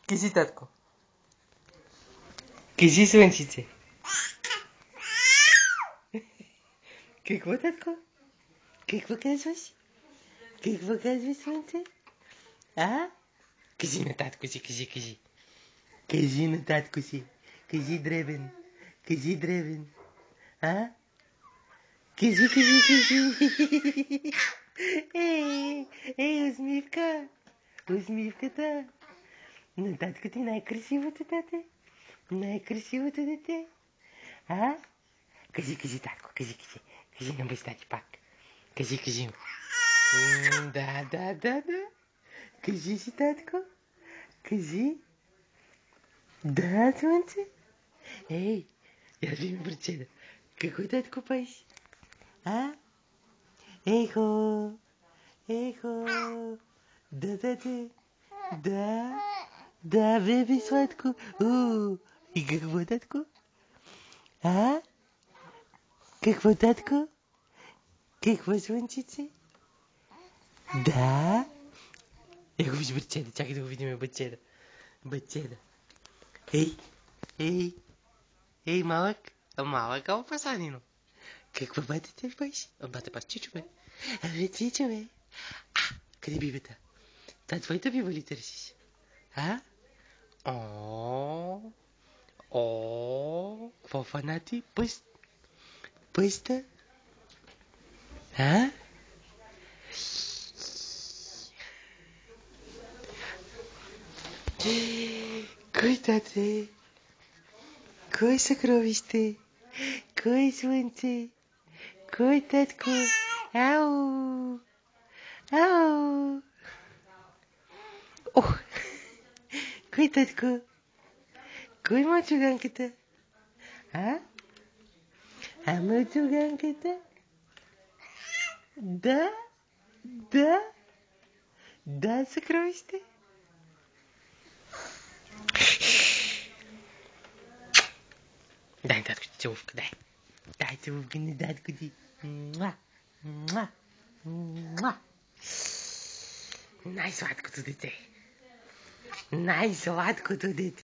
Кажи, татко. Кажи, слънчице. Какво, татко? Какво казваш? Какво казваш, слънце? А? Кажи на татко си, кажи. Кажи на татко си. Кажи, дребен. Кажи, дребен. А? Кажи. Ей, усмивка. Усмивката. На татко ти най-красивото, тате. Най-красивото дете. А? Кажи, татко, кажи. Кажи на баща ти пак. Кажи. Да. Кажи си, татко. Кажи. Да, слънце. Ей, я ви ми прочеда. Какво татко паеш? А? Ейхо. Да, беби сладко. И какво, татко? А? Какво, татко? Какво, слънчице? Да. Го виж бърчеда, чакай да го видим бърчеда. Ей, малък, опасанино. Какво бате те паеш? Бате паш чичо, бе. Чичо, бе. Къде бибета? Та твоята биба ли търсиш? А? Какво фанати? Пъста? А? Кой, тате? Кой съкровище? Кой, слънце? Кой, татко? Ау! Кой, татко? Кой мълчуганката? А? Мълчуганката? Да, съкровище. Дай, татко, ти целувка, дай. Дай целувка на татко ти. Най-сладкото дете.